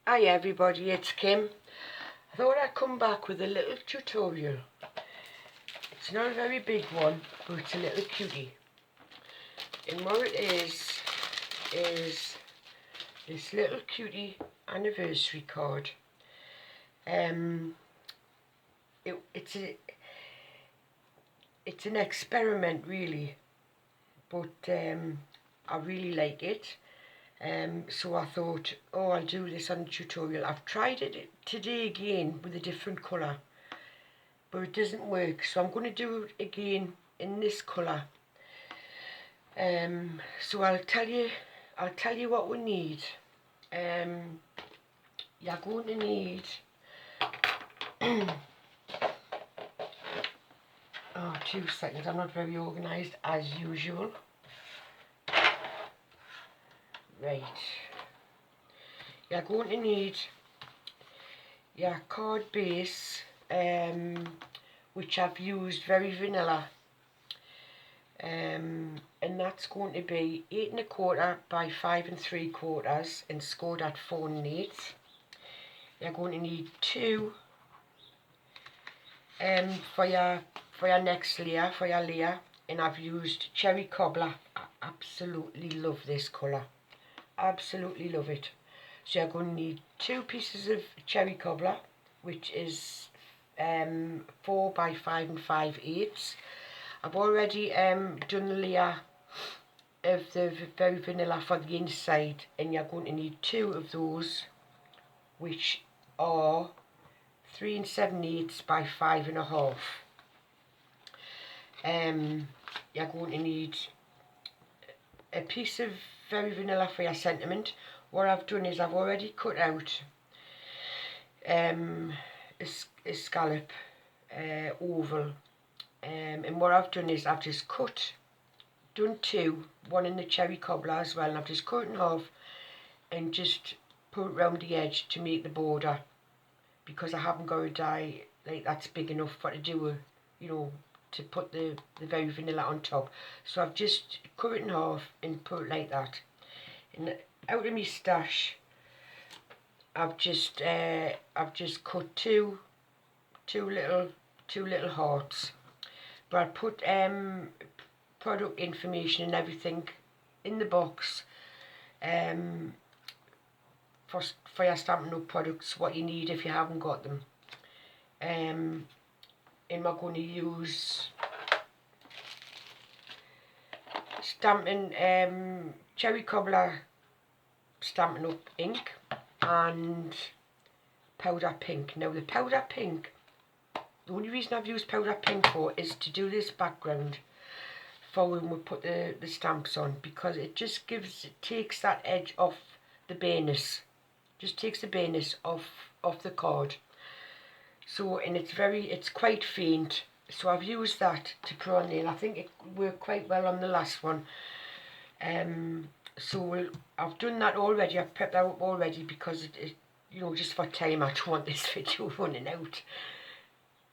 Hi everybody, it's Kim. I thought I'd come back with a little tutorial. It's not a very big one, but it's a little cutie. And what it is this little cutie anniversary card. It's an experiment really, but I really like it. So I thought, oh, I'll do this on a tutorial. I've tried it today again with a different colour, but it doesn't work, so I'm going to do it again in this colour. So I'll tell you what we need. You're going to need oh, 2 seconds, I'm not very organised as usual. Right, you're going to need your card base, which I've used very vanilla, and that's going to be 8 1/4 by 5 3/4 and scored at 4 1/8. You're going to need 2 for your next layer, for your layer, and I've used cherry cobbler. I absolutely love this colour, absolutely love it. So you're going to need 2 pieces of cherry cobbler, which is 4 by 5 5/8. I've already done the layer of the very vanilla for the inside, and you're going to need 2 of those, which are 3 7/8 by 5 1/2. You're going to need a piece of very vanilla for your sentiment. What I've done is I've already cut out a scallop oval, and what I've done is I've just done 2, one in the cherry cobbler as well, and I've just cut it in half and just put it round the edge to make the border, because I haven't got a die like that's big enough for to do a, to put the very vanilla on top. So I've just cut it in half and put it like that. And out of my stash, I've just cut two little hearts. But I put product information and everything in the box, for your Stampin' Up products, what you need if you haven't got them. And we're going to use cherry cobbler Stampin' Up ink and powder pink. Now the powder pink, the only reason I've used powder pink for is to do this background for when we put the stamps on, because it just takes that edge off the bareness, just takes the bareness off the card. So, and it's quite faint, so I've used that to put on there, and I think it worked quite well on the last one. So I've done that already, I've prepped that up already, because it just for time, I don't want this video running out.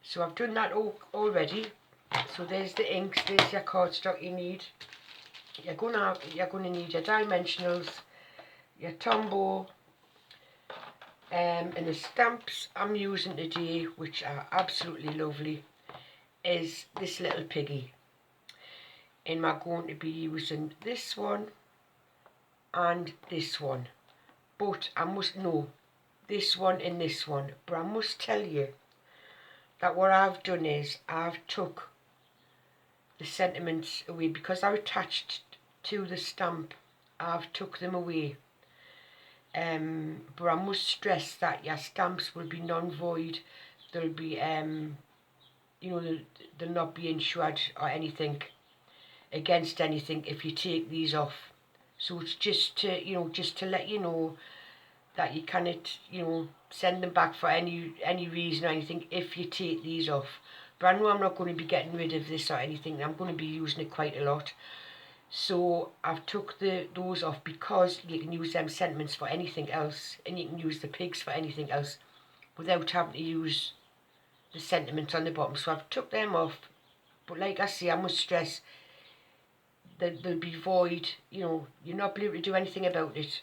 So I've done that already. So there's the inks, there's your cardstock you need. You're going to need your dimensionals, your Tombow, and the stamps I'm using today, which are absolutely lovely, is this little piggy. And I'm going to be using this one and this one, but I must know this one and this one. But I must tell you that what I've done is I've took the sentiments away, because they're attached to the stamp. I've took them away. But I must stress that your stamps will be non-void. They'll be, they'll not be insured or anything against anything if you take these off. So it's just to let you know that you cannot, send them back for any reason or anything if you take these off. But I know I'm not going to be getting rid of this or anything. I'm going to be using it quite a lot. So I've took those off, because you can use them sentiments for anything else, and you can use the pigs for anything else without having to use the sentiments on the bottom. So I've took them off, but like I say, I must stress that they'll be void. You're not able to do anything about it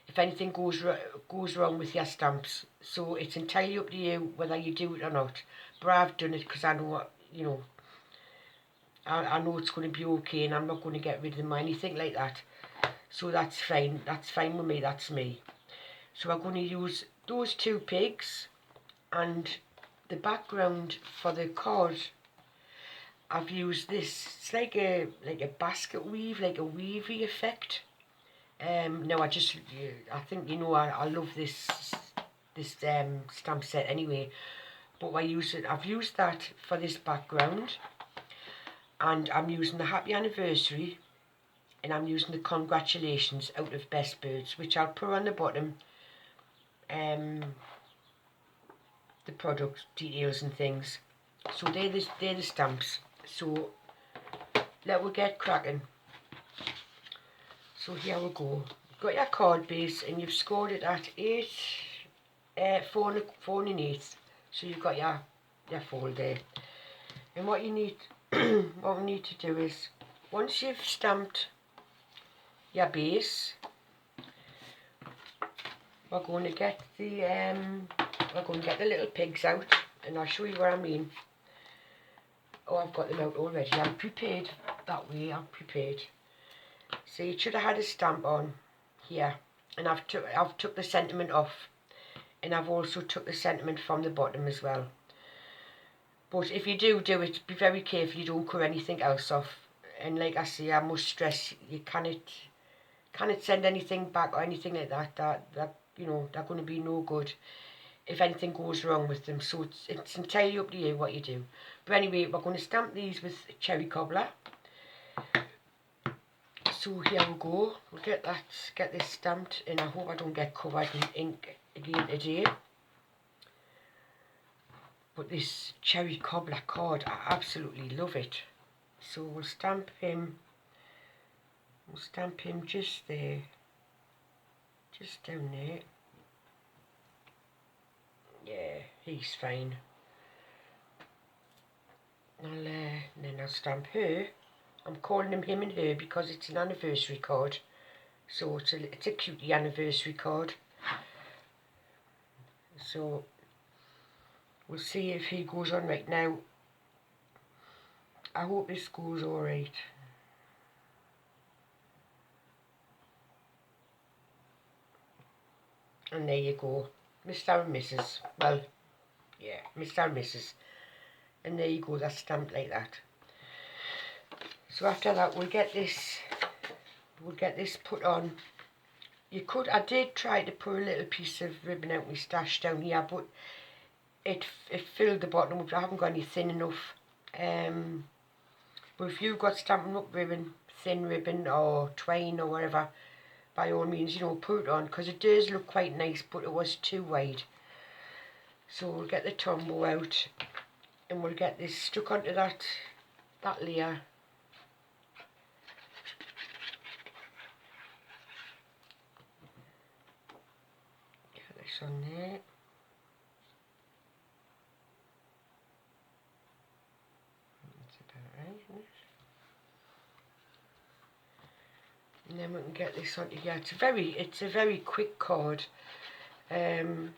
if anything goes wrong with your stamps. So it's entirely up to you whether you do it or not. But I've done it because I know what, you know, I know it's going to be okay and I'm not going to get rid of them or anything like that. So that's fine with me, that's me. So I'm going to use those two pigs, and the background for the card, I've used this. It's like a basket weave, like a weavy effect. No, I think, you know, I love this stamp set anyway. But I've used that for this background, and I'm using the happy anniversary, and I'm using the congratulations out of Best Birds, which I'll put on the bottom. The product details and things. So they're the stamps. So let we get cracking. So here we go. You've got your card base and you've scored it at 4 1/8. So you've got your fold there. And what you need, what we need to do is, once you've stamped your base, we're going to get the little pigs out, and I'll show you what I mean. Oh, I've got them out already. I'm prepared that way. I'm prepared. So you should have had a stamp on here, and I've took the sentiment off, and I've also took the sentiment from the bottom as well. But if you do it, be very careful you don't cut anything else off. And like I say, I must stress, you cannot send anything back or anything like that. That you know, they're going to be no good if anything goes wrong with them. So it's entirely up to you what you do. But anyway, we're going to stamp these with cherry cobbler. So here we go. We'll get this stamped, and I hope I don't get covered in ink again today. But this cherry cobbler card, I absolutely love it. So we'll stamp him. We'll stamp him just there, just down there. Yeah, he's fine. Then I'll stamp her. I'm calling him and her because it's an anniversary card. So it's a cutie anniversary card. So we'll see if he goes on right now. I hope this goes alright. And there you go. Mr. and Mrs. Well, yeah, Mr. and Mrs. And there you go, that's stamped like that. So after that we'll get this put on. I did try to put a little piece of ribbon out my stash down here, but it filled the bottom. I haven't got any thin enough. But if you've got Stampin' Up ribbon, thin ribbon or twine or whatever, by all means, you know, put it on, because it does look quite nice, but it was too wide. So we'll get the Tombow out, and we'll get this stuck onto that layer. Get this on there. That's about right, isn't it? And then we can get this onto here. It's a very quick card. And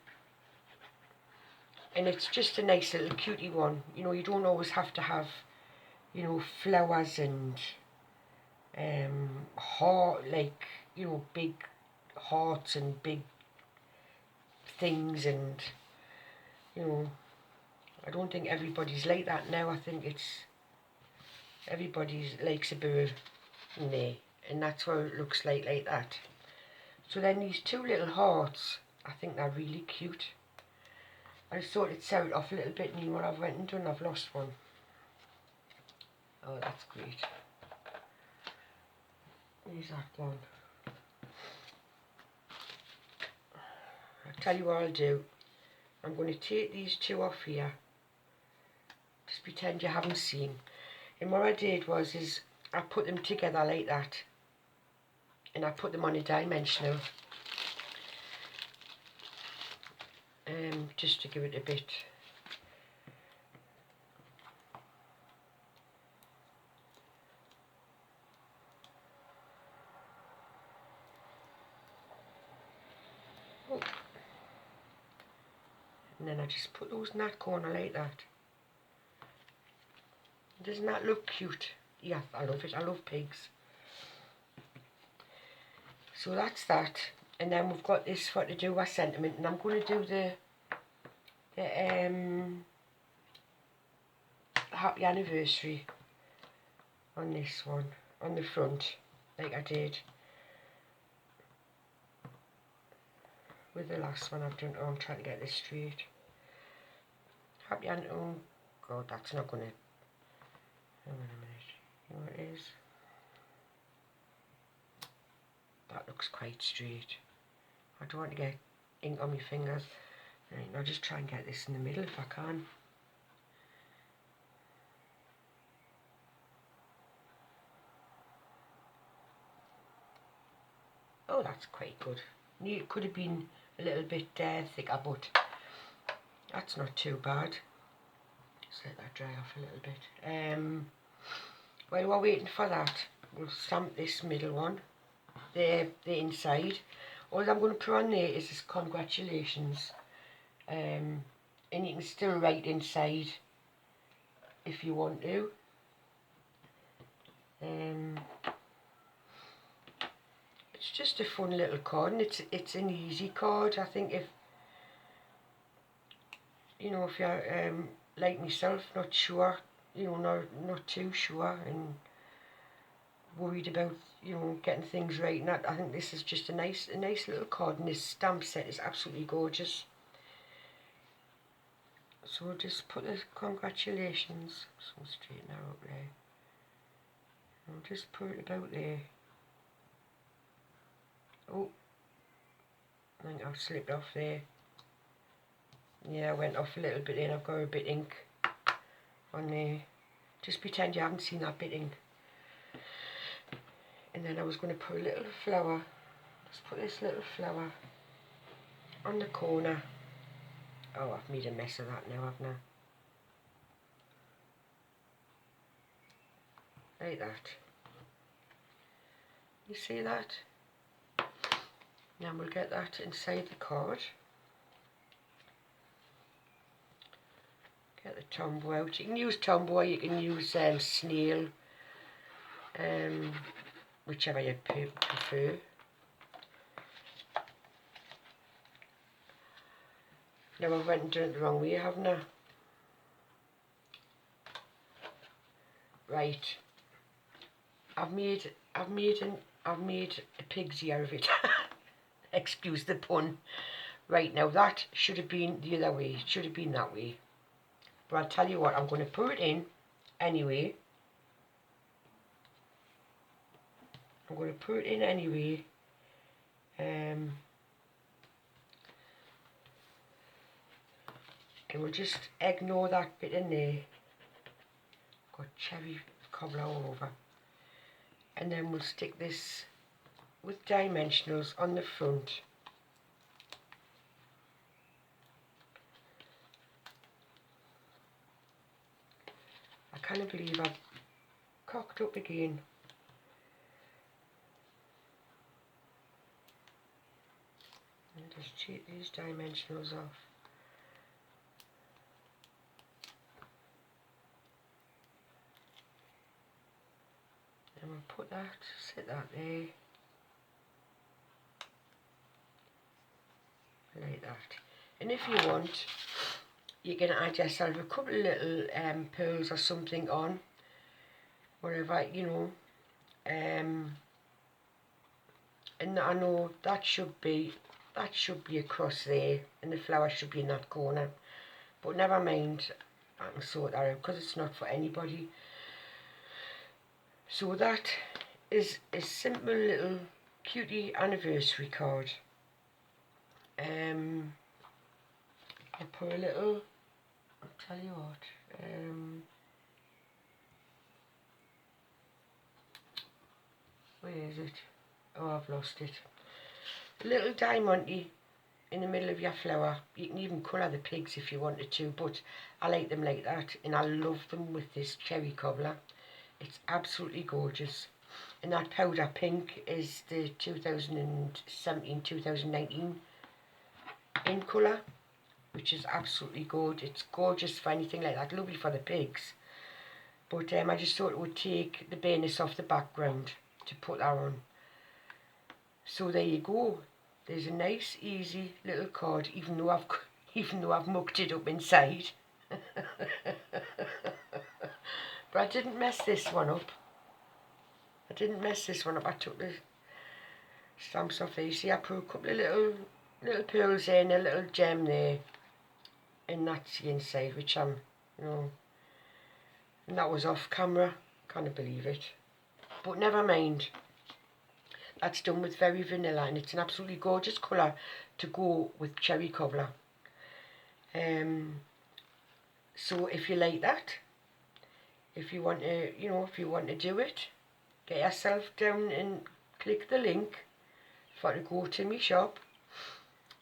it's just a nice little cutie one. You know, you don't always have to have, you know, flowers and heart, like, you know, big hearts and big things, and you know, I don't think everybody's like that now. I think everybody likes a bit of there, and that's what it looks like that. So then these two little hearts, I think they're really cute. I just thought it'd set it off a little bit, and what I've went and done, I've lost one. Oh, that's great. Where's that gone? I'll tell you what I'll do. I'm going to take these two off here. Just pretend you haven't seen. And what I did was I put them together like that. And I put them on a dimensional. Just to give it a bit. And then I just put those in that corner like that. Doesn't that look cute? Yeah, I love it. I love pigs. So that's that. And then we've got this for to do our sentiment. And I'm going to do the happy anniversary on this one, on the front, like I did with the last one I've done. Oh, I'm trying to get this straight. Happy anniversary. Oh God, that's not going to. Hang on a minute. You know what it is? That looks quite straight. I don't want to get ink on my fingers. Right, I'll just try and get this in the middle if I can. Oh, that's quite good. It could have been a little bit thicker, but that's not too bad. Just let that dry off a little bit. While we're waiting for that, we'll stamp this middle one, the inside. All I'm going to put on there is this congratulations. And you can still write inside if you want to. It's just a fun little card, and it's an easy card. I think if you know, if you're like myself, not sure, you know, not too sure and worried about, you know, getting things right, and that, I think this is just a nice little card, and this stamp set is absolutely gorgeous. So we'll just put the congratulations, so straighten that up there. I'll just put it about there. Oh, I think I've slipped off there. Yeah, I went off a little bit there, and I've got a bit ink on there. Just pretend you haven't seen that bit ink. And then I was going to put a little flower. Just put this little flower on the corner. Oh, I've made a mess of that now, haven't I? Like that. You see that? Now we'll get that inside the card. Get the Tombow out. You can use Tombow, you can use snail, whichever you prefer. Now I've went and done it the wrong way, haven't I? Right. I've made a pig's ear of it. Excuse the pun. Right, now that should have been the other way. It should have been that way. But I'll tell you what, I'm going to put it in anyway. I'm going to put it in anyway. And we'll just ignore that bit in there. Got cherry cobbler all over. And then we'll stick this with dimensionals on the front. I can't believe I've cocked up again. And just cheat these dimensionals off. And we'll put that, set that there. Like that. And if you want, you can add yourself a couple of little pearls or something on, whatever, you know. And I know that should be across there, and the flower should be in that corner. But never mind, I can sort that out because it's not for anybody. So that is a simple little cutie anniversary card. I'll put a little, I'll tell you what, where is it? Oh, I've lost it. A little diamond in the middle of your flower. You can even colour the pigs if you wanted to, but I like them like that, and I love them with this cherry cobbler. It's absolutely gorgeous. And that powder pink is the 2017-2019 in colour, which is absolutely good. It's gorgeous for anything like that, lovely for the pigs. But I just thought it would take the bareness off the background to put that on. So there you go. There's a nice, easy little card, even though I've mucked it up inside. But I didn't mess this one up. I took the stamps off there. You see, I put a couple of little pearls in, a little gem there, and that's the inside, which and that was off camera. Can't believe it. But never mind. That's done with Very Vanilla, and it's an absolutely gorgeous colour to go with cherry cobbler. So if you like that, if you want to do it, get yourself down and click the link for to go to my shop.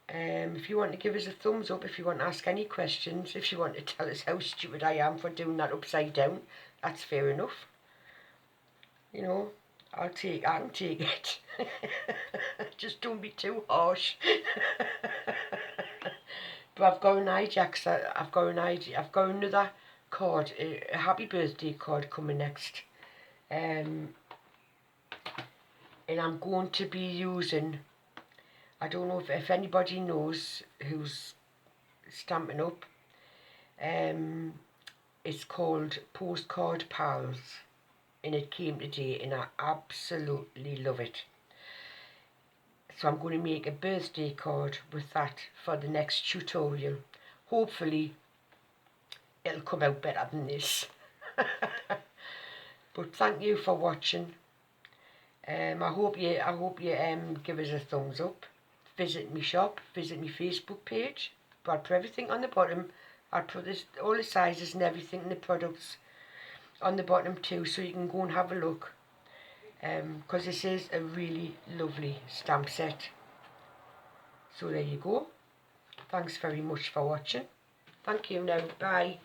If you want to give us a thumbs up, if you want to ask any questions, if you want to tell us how stupid I am for doing that upside down, that's fair enough. I can take it. Just don't be too harsh. But I've got another card, a happy birthday card coming next. And I'm going to be using, I don't know if anybody knows who's Stampin' Up. It's called Postcard Pals, and it came today, and I absolutely love it. So I'm going to make a birthday card with that for the next tutorial. Hopefully it'll come out better than this. But thank you for watching. I hope you give us a thumbs up. Visit my shop, visit my Facebook page. But I'll put everything on the bottom. I'll put all the sizes and everything and the products on the bottom too, so you can go and have a look. Because this is a really lovely stamp set. So there you go. Thanks very much for watching. Thank you now. Bye.